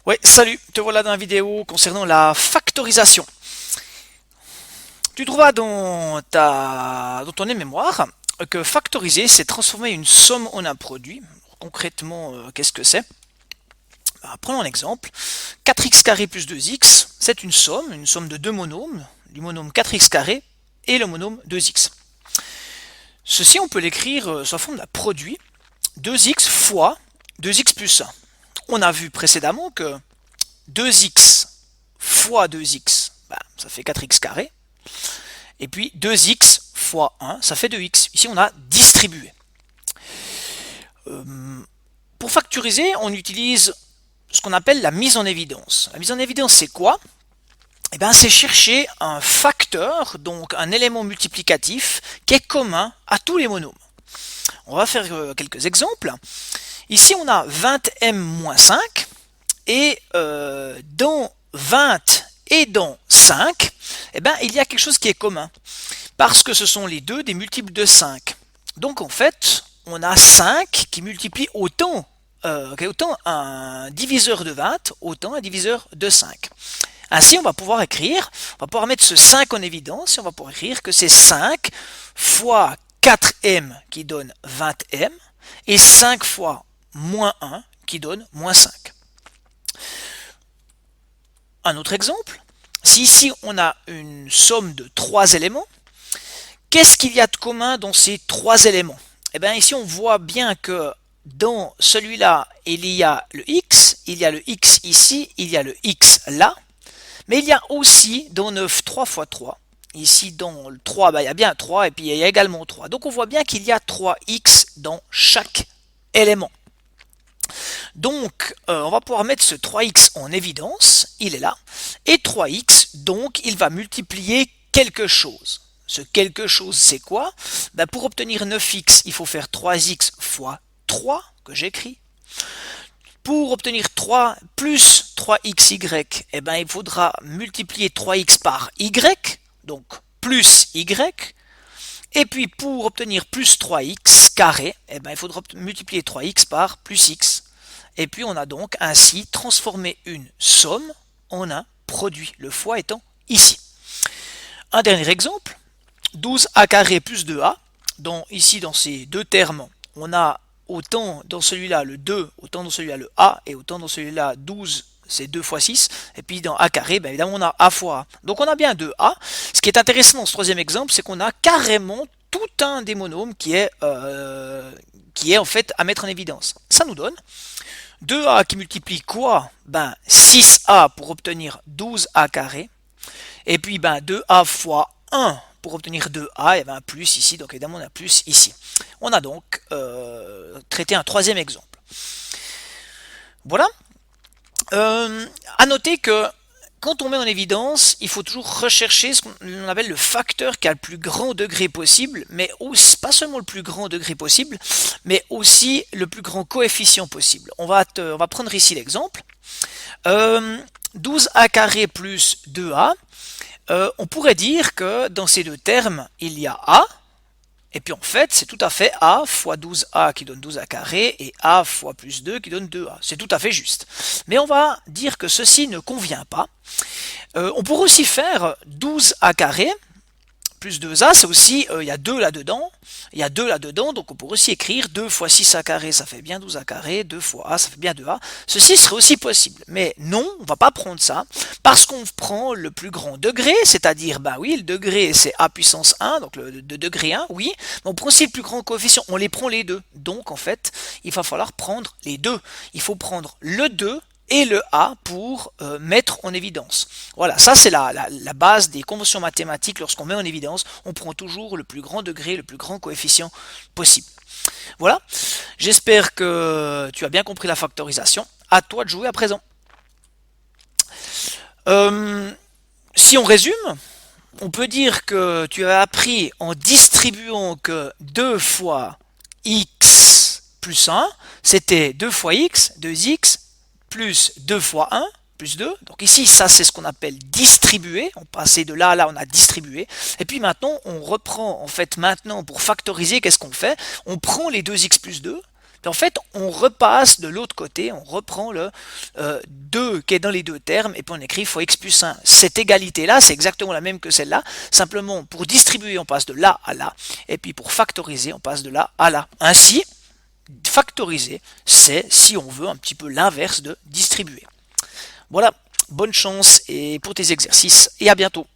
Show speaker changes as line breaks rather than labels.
Ouais, salut, te voilà dans la vidéo concernant la factorisation. Tu trouveras dans ton mémoire que factoriser, c'est transformer une somme en un produit. Concrètement, qu'est-ce que c'est? Prenons un exemple. 4x carré plus 2x, c'est une somme de deux monômes, du monôme 4x carré et le monôme 2x. Ceci, on peut l'écrire sous la forme d'un produit 2x fois 2x plus 1. On a vu précédemment que 2x fois 2x, ça fait 4x carré. Et puis 2x fois 1, ça fait 2x. Ici, on a distribué. Pour factoriser, on utilise ce qu'on appelle la mise en évidence. La mise en évidence, c'est quoi? Eh bien, c'est chercher un facteur, donc un élément multiplicatif, qui est commun à tous les monômes. On va faire quelques exemples. Ici, on a 20m-5, et dans 20 et dans 5, eh ben, il y a quelque chose qui est commun, parce que ce sont les deux des multiples de 5. Donc en fait, on a 5 qui multiplie autant un diviseur de 20, autant un diviseur de 5. Ainsi, on va pouvoir mettre ce 5 en évidence, et on va pouvoir écrire que c'est 5 fois 4m qui donne 20m, et 5 fois moins 1 qui donne moins 5. Un autre exemple, si ici on a une somme de 3 éléments, qu'est-ce qu'il y a de commun dans ces 3 éléments? Eh bien ici on voit bien que dans celui-là il y a le x ici, il y a le x là, mais il y a aussi dans 9 3 fois 3, ici dans le 3, il y a bien 3 et puis il y a également 3. Donc on voit bien qu'il y a 3x dans chaque élément. Donc, on va pouvoir mettre ce 3x en évidence, il est là, et 3x, donc, il va multiplier quelque chose. Ce quelque chose, c'est quoi? Pour obtenir 9x, il faut faire 3x fois 3, que j'écris. Pour obtenir 3 plus 3xy, eh ben, il faudra multiplier 3x par y, donc plus y. Et puis, pour obtenir plus 3x carré, eh ben, il faudra multiplier 3x par plus x. Et puis on a donc ainsi transformé une somme en un produit, le fois étant ici. Un dernier exemple, 12a carré plus 2a. Ici dans ces deux termes, on a autant dans celui-là le 2, autant dans celui-là le a, et autant dans celui-là 12, c'est 2 fois 6. Et puis dans a carré, évidemment on a a fois a. Donc on a bien 2a. Ce qui est intéressant dans ce troisième exemple, c'est qu'on a carrément tout un des monômes qui est en fait à mettre en évidence. Ça nous donne 2a qui multiplie quoi? 6a pour obtenir 12a carré. Et puis 2a fois 1 pour obtenir 2a, et un plus ici, donc évidemment on a plus ici. On a donc traité un troisième exemple. Voilà. À noter que quand on met en évidence, il faut toujours rechercher ce qu'on appelle le facteur qui a le plus grand degré possible, mais aussi, pas seulement le plus grand degré possible, mais aussi le plus grand coefficient possible. On va prendre ici l'exemple. 12a carré plus 2a, on pourrait dire que dans ces deux termes, il y a a, et puis en fait, c'est tout à fait a fois 12a qui donne 12a carré et a fois plus 2 qui donne 2a. C'est tout à fait juste. Mais on va dire que ceci ne convient pas. On pourrait aussi faire 12a carré plus 2a, c'est aussi, il y a 2 là-dedans, donc on pourrait aussi écrire 2 fois 6a carré, ça fait bien 12a carré, 2 fois a, ça fait bien 2a. Ceci serait aussi possible, mais non, on va pas prendre ça, parce qu'on prend le plus grand degré, c'est-à-dire, oui, le degré c'est a puissance 1, donc le degré 1, oui, mais on prend aussi le plus grand coefficient, on les prend les deux, donc en fait, il va falloir prendre les deux. Il faut prendre le 2 et le A pour mettre en évidence. Voilà, ça c'est la base des conventions mathématiques. Lorsqu'on met en évidence, on prend toujours le plus grand degré, le plus grand coefficient possible. Voilà, j'espère que tu as bien compris la factorisation. À toi de jouer à présent. Si on résume, on peut dire que tu as appris en distribuant que 2 fois x plus 1, c'était 2 fois x, 2x, plus 2 fois 1, plus 2. Donc ici, ça c'est ce qu'on appelle distribuer. On passait de là à là, on a distribué. Et puis maintenant, on reprend, en fait, maintenant, pour factoriser, qu'est-ce qu'on fait? On prend les 2x plus 2, En fait, on repasse de l'autre côté, on reprend le 2 qui est dans les deux termes, et puis on écrit fois x plus 1. Cette égalité-là, c'est exactement la même que celle-là. Simplement, pour distribuer, on passe de là à là, et puis pour factoriser, on passe de là à là. Ainsi, factoriser, c'est, si on veut, un petit peu l'inverse de distribuer. Voilà, bonne chance et pour tes exercices, et à bientôt.